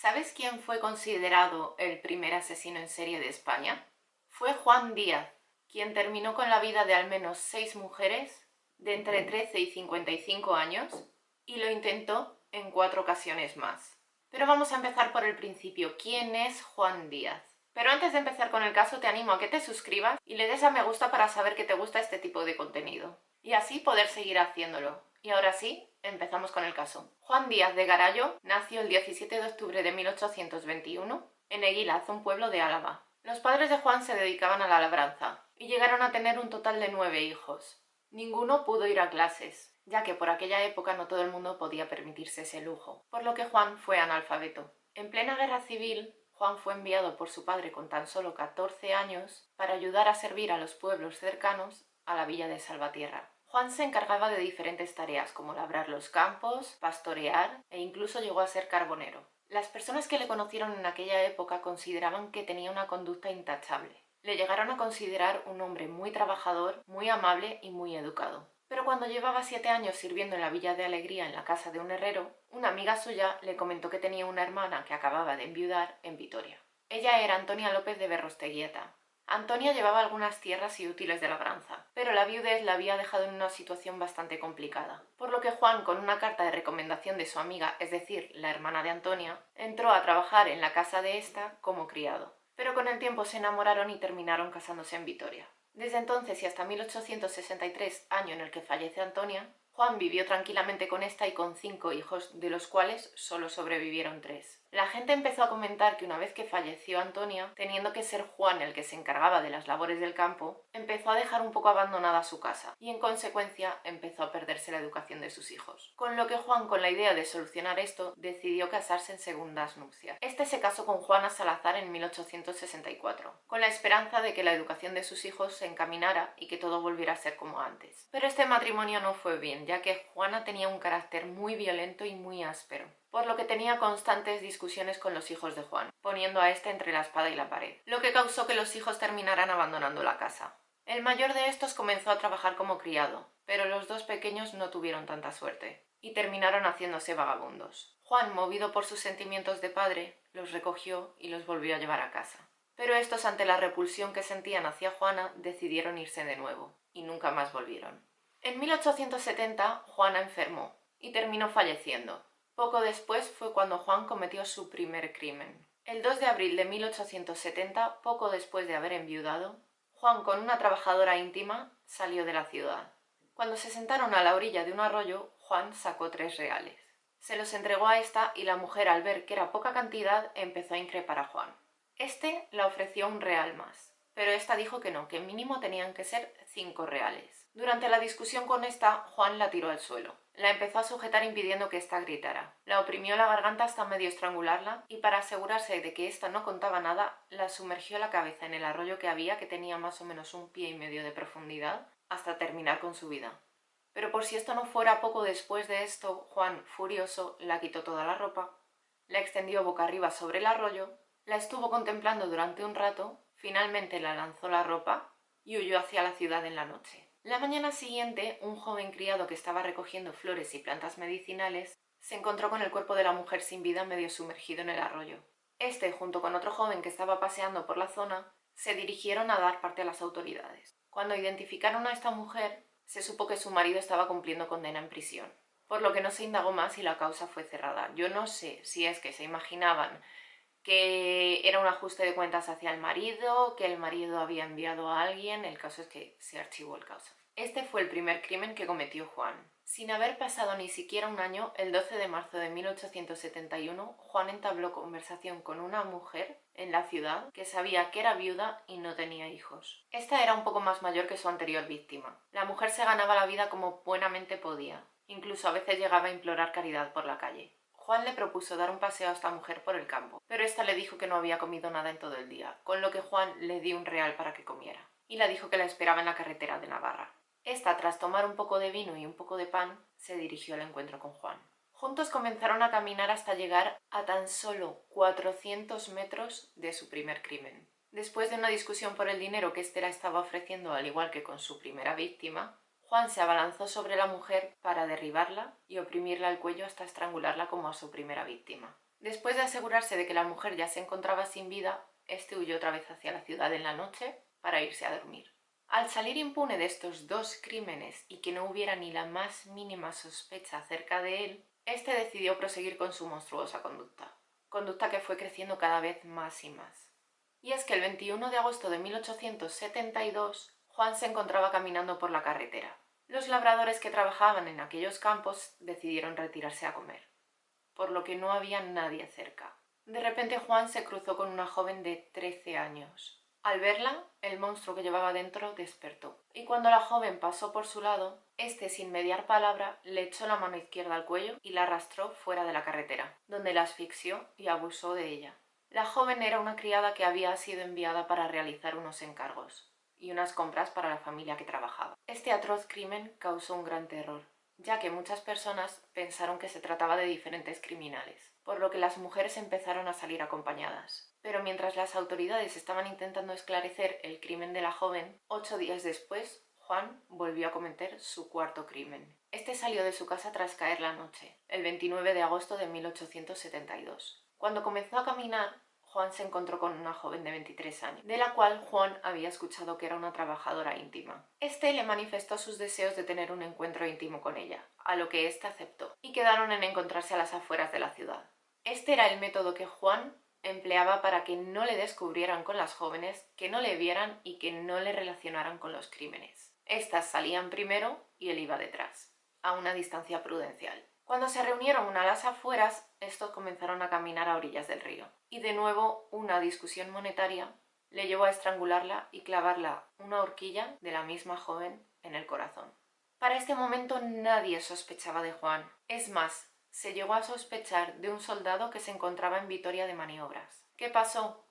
¿Sabes quién fue considerado el primer asesino en serie de España? Fue Juan Díaz, quien terminó con la vida de al menos 6 mujeres de entre 13 y 55 años y lo intentó en 4 ocasiones más. Pero vamos a empezar por el principio. ¿Quién es Juan Díaz? Pero antes de empezar con el caso te animo a que te suscribas y le des a me gusta para saber que te gusta este tipo de contenido y así poder seguir haciéndolo. Y ahora sí, empezamos con el caso. Juan Díaz de Garallo nació el 17 de octubre de 1821 en Eguilaz, un pueblo de Álava. Los padres de Juan se dedicaban a la labranza y llegaron a tener un total de 9 hijos. Ninguno pudo ir a clases, ya que por aquella época no todo el mundo podía permitirse ese lujo, por lo que Juan fue analfabeto. En plena guerra civil, Juan fue enviado por su padre con tan solo 14 años para ayudar a servir a los pueblos cercanos a la villa de Salvatierra. Juan se encargaba de diferentes tareas como labrar los campos, pastorear e incluso llegó a ser carbonero. Las personas que le conocieron en aquella época consideraban que tenía una conducta intachable. Le llegaron a considerar un hombre muy trabajador, muy amable y muy educado. Pero cuando llevaba 7 años sirviendo en la Villa de Alegría en la casa de un herrero, una amiga suya le comentó que tenía una hermana que acababa de enviudar en Vitoria. Ella era Antonia López de Berrosteguieta. Antonia llevaba algunas tierras y útiles de labranza, pero la viudez la había dejado en una situación bastante complicada, por lo que Juan, con una carta de recomendación de su amiga, es decir, la hermana de Antonia, entró a trabajar en la casa de esta como criado, pero con el tiempo se enamoraron y terminaron casándose en Vitoria. Desde entonces y hasta 1863, año en el que fallece Antonia, Juan vivió tranquilamente con esta y con 5 hijos, de los cuales solo sobrevivieron 3. La gente empezó a comentar que una vez que falleció Antonia, teniendo que ser Juan el que se encargaba de las labores del campo, empezó a dejar un poco abandonada su casa y en consecuencia empezó a perderse la educación de sus hijos. Con lo que Juan, con la idea de solucionar esto, decidió casarse en segundas nupcias. Este se casó con Juana Salazar en 1864, con la esperanza de que la educación de sus hijos se encaminara y que todo volviera a ser como antes. Pero este matrimonio no fue bien, ya que Juana tenía un carácter muy violento y muy áspero, por lo que tenía constantes discusiones con los hijos de Juan, poniendo a este entre la espada y la pared, lo que causó que los hijos terminaran abandonando la casa. El mayor de estos comenzó a trabajar como criado, pero los 2 pequeños no tuvieron tanta suerte, y terminaron haciéndose vagabundos. Juan, movido por sus sentimientos de padre, los recogió y los volvió a llevar a casa. Pero estos, ante la repulsión que sentían hacia Juana, decidieron irse de nuevo, y nunca más volvieron. En 1870, Juana enfermó y terminó falleciendo. Poco después fue cuando Juan cometió su primer crimen. El 2 de abril de 1870, poco después de haber enviudado, Juan, con una trabajadora íntima, salió de la ciudad. Cuando se sentaron a la orilla de un arroyo, Juan sacó 3 reales. Se los entregó a esta y la mujer, al ver que era poca cantidad, empezó a increpar a Juan. Este le ofreció 1 real más, pero esta dijo que no, que mínimo tenían que ser 5 reales. Durante la discusión con esta, Juan la tiró al suelo. La empezó a sujetar impidiendo que ésta gritara. La oprimió la garganta hasta medio estrangularla y, para asegurarse de que ésta no contaba nada, la sumergió la cabeza en el arroyo que había, que tenía más o menos 1,5 pies de profundidad, hasta terminar con su vida. Pero por si esto no fuera poco, después de esto, Juan, furioso, la quitó toda la ropa, la extendió boca arriba sobre el arroyo, la estuvo contemplando durante un rato, finalmente la lanzó la ropa y huyó hacia la ciudad en la noche. La mañana siguiente, un joven criado que estaba recogiendo flores y plantas medicinales se encontró con el cuerpo de la mujer sin vida medio sumergido en el arroyo. Este, junto con otro joven que estaba paseando por la zona, se dirigieron a dar parte a las autoridades. Cuando identificaron a esta mujer, se supo que su marido estaba cumpliendo condena en prisión, por lo que no se indagó más y la causa fue cerrada. Yo no sé si es que se imaginaban que era un ajuste de cuentas hacia el marido, que el marido había enviado a alguien. El caso es que se archivó el caso. Este fue el primer crimen que cometió Juan. Sin haber pasado ni siquiera un año, el 12 de marzo de 1871, Juan entabló conversación con una mujer en la ciudad que sabía que era viuda y no tenía hijos. Esta era un poco más mayor que su anterior víctima. La mujer se ganaba la vida como buenamente podía. Incluso a veces llegaba a implorar caridad por la calle. Juan le propuso dar un paseo a esta mujer por el campo, pero esta le dijo que no había comido nada en todo el día, con lo que Juan le dio 1 real para que comiera, y le dijo que la esperaba en la carretera de Navarra. Esta, tras tomar un poco de vino y un poco de pan, se dirigió al encuentro con Juan. Juntos comenzaron a caminar hasta llegar a tan solo 400 metros de su primer crimen. Después de una discusión por el dinero que éste la estaba ofreciendo, al igual que con su primera víctima, Juan se abalanzó sobre la mujer para derribarla y oprimirla al cuello hasta estrangularla como a su primera víctima. Después de asegurarse de que la mujer ya se encontraba sin vida, este huyó otra vez hacia la ciudad en la noche para irse a dormir. Al salir impune de estos dos crímenes y que no hubiera ni la más mínima sospecha acerca de él, este decidió proseguir con su monstruosa conducta que fue creciendo cada vez más y más. Y es que el 21 de agosto de 1872, Juan se encontraba caminando por la carretera. Los labradores que trabajaban en aquellos campos decidieron retirarse a comer, por lo que no había nadie cerca. De repente Juan se cruzó con una joven de 13 años. Al verla, el monstruo que llevaba dentro despertó, y cuando la joven pasó por su lado, este, sin mediar palabra, le echó la mano izquierda al cuello y la arrastró fuera de la carretera, donde la asfixió y abusó de ella. La joven era una criada que había sido enviada para realizar unos encargos y unas compras para la familia que trabajaba. Este atroz crimen causó un gran terror, ya que muchas personas pensaron que se trataba de diferentes criminales, por lo que las mujeres empezaron a salir acompañadas. Pero mientras las autoridades estaban intentando esclarecer el crimen de la joven, 8 días después, Juan volvió a cometer su cuarto crimen. Este salió de su casa tras caer la noche, el 29 de agosto de 1872. Cuando comenzó a caminar, Juan se encontró con una joven de 23 años, de la cual Juan había escuchado que era una trabajadora íntima. Este le manifestó sus deseos de tener un encuentro íntimo con ella, a lo que ésta aceptó, y quedaron en encontrarse a las afueras de la ciudad. Este era el método que Juan empleaba para que no le descubrieran con las jóvenes, que no le vieran y que no le relacionaran con los crímenes. Estas salían primero y él iba detrás, a una distancia prudencial. Cuando se reunieron a las afueras, estos comenzaron a caminar a orillas del río. Y de nuevo una discusión monetaria le llevó a estrangularla y clavarla una horquilla de la misma joven en el corazón. Para este momento nadie sospechaba de Juan. Es más, se llegó a sospechar de un soldado que se encontraba en Vitoria de maniobras. ¿Qué pasó?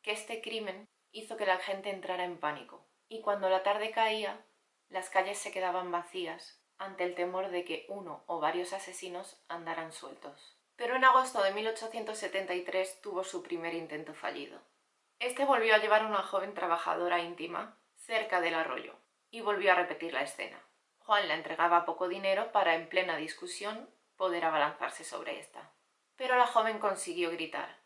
Que este crimen hizo que la gente entrara en pánico. Y cuando la tarde caía, las calles se quedaban vacías ante el temor de que uno o varios asesinos andaran sueltos. Pero en agosto de 1873 tuvo su primer intento fallido. Este volvió a llevar a una joven trabajadora íntima cerca del arroyo y volvió a repetir la escena. Juan le entregaba poco dinero para, en plena discusión, poder abalanzarse sobre esta. Pero la joven consiguió gritar,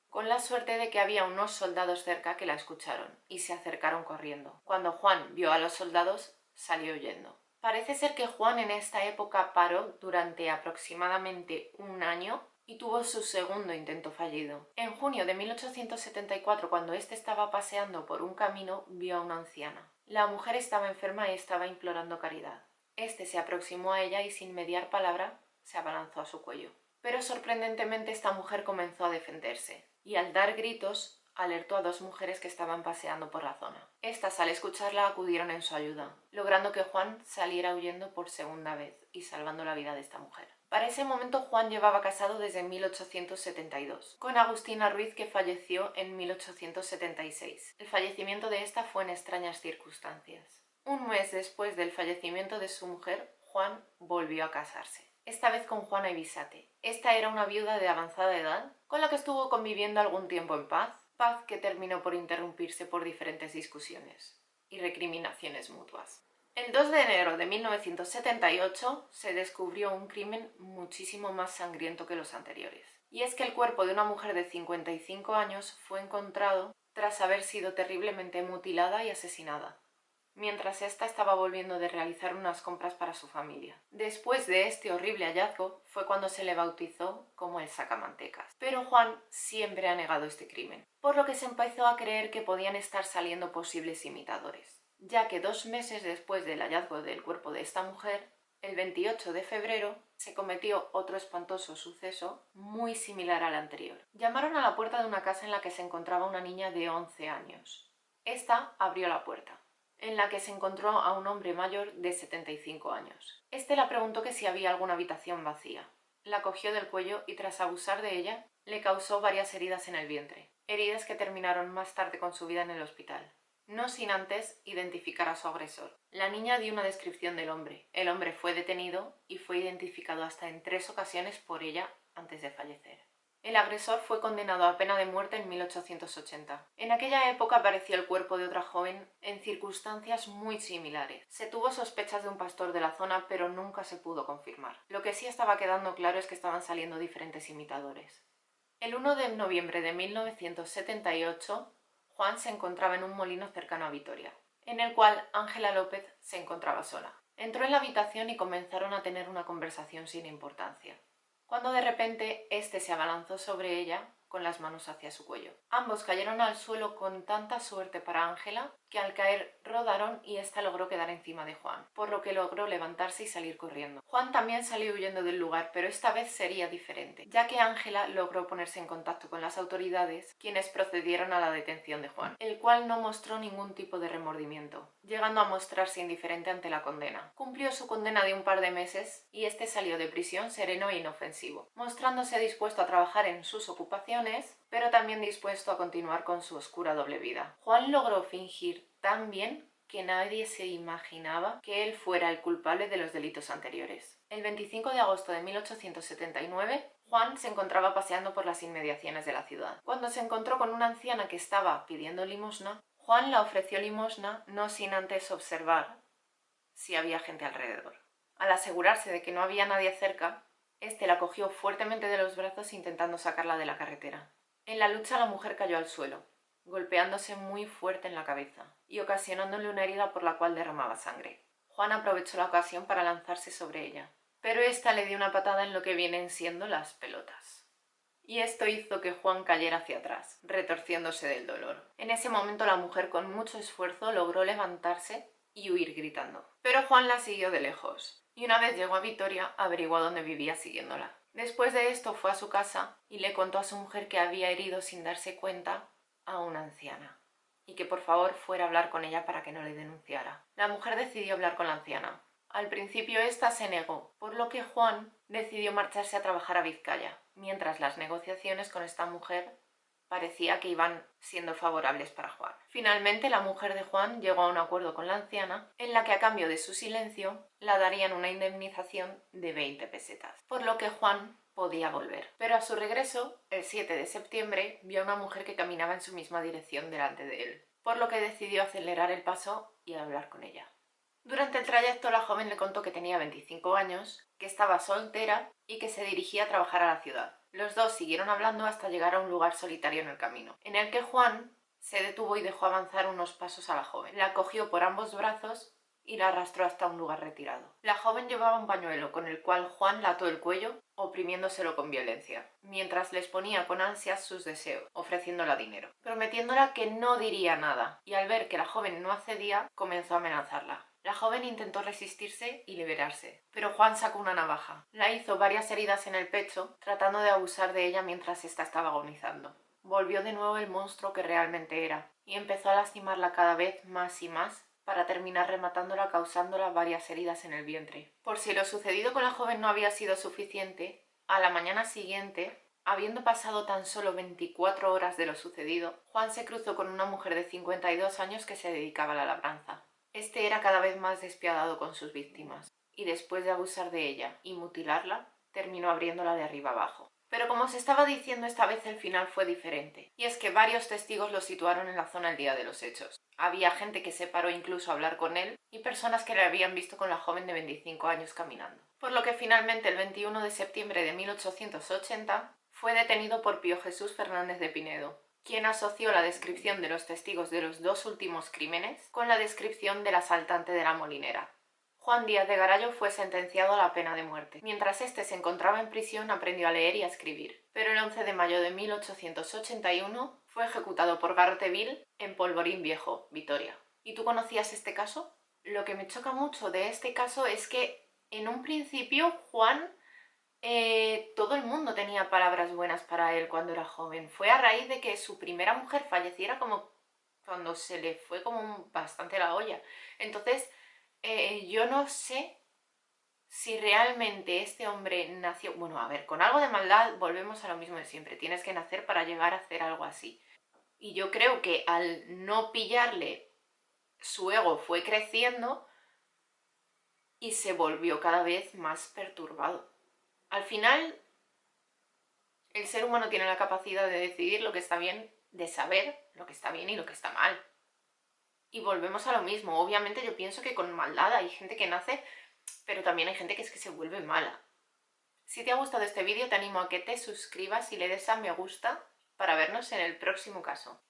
con la suerte de que había unos soldados cerca que la escucharon y se acercaron corriendo. Cuando Juan vio a los soldados, salió huyendo. Parece ser que Juan en esta época paró durante aproximadamente un año y tuvo su segundo intento fallido. En junio de 1874, cuando éste estaba paseando por un camino, vio a una anciana. La mujer estaba enferma y estaba implorando caridad. Este se aproximó a ella y sin mediar palabra se abalanzó a su cuello. Pero sorprendentemente esta mujer comenzó a defenderse y al dar gritos alertó a dos mujeres que estaban paseando por la zona. Estas, al escucharla, acudieron en su ayuda, logrando que Juan saliera huyendo por segunda vez y salvando la vida de esta mujer. Para ese momento Juan llevaba casado desde 1872, con Agustina Ruiz, que falleció en 1876. El fallecimiento de esta fue en extrañas circunstancias. Un mes después del fallecimiento de su mujer, Juan volvió a casarse, esta vez con Juana Ibisate. Esta era una viuda de avanzada edad, con la que estuvo conviviendo algún tiempo en paz que terminó por interrumpirse por diferentes discusiones y recriminaciones mutuas. El 2 de enero de 1978 se descubrió un crimen muchísimo más sangriento que los anteriores. Y es que el cuerpo de una mujer de 55 años fue encontrado tras haber sido terriblemente mutilada y asesinada, mientras ésta estaba volviendo de realizar unas compras para su familia. Después de este horrible hallazgo fue cuando se le bautizó como el sacamantecas. Pero Juan siempre ha negado este crimen, por lo que se empezó a creer que podían estar saliendo posibles imitadores, ya que 2 meses después del hallazgo del cuerpo de esta mujer, el 28 de febrero, se cometió otro espantoso suceso muy similar al anterior. Llamaron a la puerta de una casa en la que se encontraba una niña de 11 años. Esta abrió la puerta, en la que se encontró a un hombre mayor de 75 años. Este la preguntó que si había alguna habitación vacía. La cogió del cuello y tras abusar de ella, le causó varias heridas en el vientre, heridas que terminaron más tarde con su vida en el hospital, no sin antes identificar a su agresor. La niña dio una descripción del hombre. El hombre fue detenido y fue identificado hasta en 3 ocasiones por ella antes de fallecer. El agresor fue condenado a pena de muerte en 1880. En aquella época apareció el cuerpo de otra joven en circunstancias muy similares. Se tuvo sospechas de un pastor de la zona, pero nunca se pudo confirmar. Lo que sí estaba quedando claro es que estaban saliendo diferentes imitadores. El 1 de noviembre de 1978, Juan se encontraba en un molino cercano a Vitoria, en el cual Ángela López se encontraba sola. Entró en la habitación y comenzaron a tener una conversación sin importancia, cuando de repente este se abalanzó sobre ella con las manos hacia su cuello. Ambos cayeron al suelo con tanta suerte para Ángela que al caer rodaron y ésta logró quedar encima de Juan, por lo que logró levantarse y salir corriendo. Juan también salió huyendo del lugar, pero esta vez sería diferente, ya que Ángela logró ponerse en contacto con las autoridades, quienes procedieron a la detención de Juan, el cual no mostró ningún tipo de remordimiento, llegando a mostrarse indiferente ante la condena. Cumplió su condena de un par de meses y este salió de prisión sereno e inofensivo, mostrándose dispuesto a trabajar en sus ocupaciones, pero también dispuesto a continuar con su oscura doble vida. Juan logró fingir tan bien que nadie se imaginaba que él fuera el culpable de los delitos anteriores. El 25 de agosto de 1879, Juan se encontraba paseando por las inmediaciones de la ciudad. Cuando se encontró con una anciana que estaba pidiendo limosna, Juan la ofreció limosna no sin antes observar si había gente alrededor. Al asegurarse de que no había nadie cerca, este la cogió fuertemente de los brazos intentando sacarla de la carretera. En la lucha la mujer cayó al suelo, golpeándose muy fuerte en la cabeza y ocasionándole una herida por la cual derramaba sangre. Juan aprovechó la ocasión para lanzarse sobre ella, pero ésta le dio una patada en lo que vienen siendo las pelotas. Y esto hizo que Juan cayera hacia atrás, retorciéndose del dolor. En ese momento la mujer con mucho esfuerzo logró levantarse y huir gritando. Pero Juan la siguió de lejos, y una vez llegó a Vitoria averiguó dónde vivía siguiéndola. Después de esto fue a su casa y le contó a su mujer que había herido sin darse cuenta a una anciana, y que por favor fuera a hablar con ella para que no le denunciara. La mujer decidió hablar con la anciana. Al principio ésta se negó, por lo que Juan decidió marcharse a trabajar a Vizcaya, mientras las negociaciones con esta mujer parecía que iban siendo favorables para Juan. Finalmente la mujer de Juan llegó a un acuerdo con la anciana, en la que a cambio de su silencio la darían una indemnización de 20 pesetas, por lo que Juan podía volver. Pero a su regreso, el 7 de septiembre, vio a una mujer que caminaba en su misma dirección delante de él, por lo que decidió acelerar el paso y hablar con ella. Durante el trayecto la joven le contó que tenía 25 años, que estaba soltera y que se dirigía a trabajar a la ciudad. Los dos siguieron hablando hasta llegar a un lugar solitario en el camino, en el que Juan se detuvo y dejó avanzar unos pasos a la joven. La cogió por ambos brazos y la arrastró hasta un lugar retirado. La joven llevaba un pañuelo con el cual Juan la ató el cuello, oprimiéndoselo con violencia, mientras les ponía con ansias sus deseos, ofreciéndola dinero, prometiéndola que no diría nada, y al ver que la joven no accedía, comenzó a amenazarla. La joven intentó resistirse y liberarse, pero Juan sacó una navaja. La hizo varias heridas en el pecho, tratando de abusar de ella mientras ésta estaba agonizando. Volvió de nuevo el monstruo que realmente era, y empezó a lastimarla cada vez más y más, para terminar rematándola causándola varias heridas en el vientre. Por si lo sucedido con la joven no había sido suficiente, a la mañana siguiente, habiendo pasado tan solo 24 horas de lo sucedido, Juan se cruzó con una mujer de 52 años que se dedicaba a la labranza. Este era cada vez más despiadado con sus víctimas, y después de abusar de ella y mutilarla, terminó abriéndola de arriba abajo. Pero como se estaba diciendo, esta vez el final fue diferente, y es que varios testigos lo situaron en la zona el día de los hechos. Había gente que se paró incluso a hablar con él, y personas que le habían visto con la joven de 25 años caminando. Por lo que finalmente el 21 de septiembre de 1880 fue detenido por Pío Jesús Fernández de Pinedo, quien asoció la descripción de los testigos de los dos últimos crímenes con la descripción del asaltante de la molinera. Juan Díaz de Garallo fue sentenciado a la pena de muerte. Mientras este se encontraba en prisión aprendió a leer y a escribir, pero el 11 de mayo de 1881 fue ejecutado por garrote vil en Polvorín Viejo, Vitoria. ¿Y tú conocías este caso? Lo que me choca mucho de este caso es que en un principio Juan todo el mundo tenía palabras buenas para él cuando era joven. Fue a raíz de que su primera mujer falleciera como cuando se le fue como bastante la olla. Entonces, yo no sé si realmente este hombre nació... Bueno, a ver, con algo de maldad volvemos a lo mismo de siempre. Tienes que nacer para llegar a hacer algo así. Y yo creo que al no pillarle, su ego fue creciendo y se volvió cada vez más perturbado. Al final, el ser humano tiene la capacidad de decidir lo que está bien, de saber lo que está bien y lo que está mal. Y volvemos a lo mismo. Obviamente yo pienso que con maldad hay gente que nace, pero también hay gente que es que se vuelve mala. Si te ha gustado este vídeo te animo a que te suscribas y le des a me gusta para vernos en el próximo caso.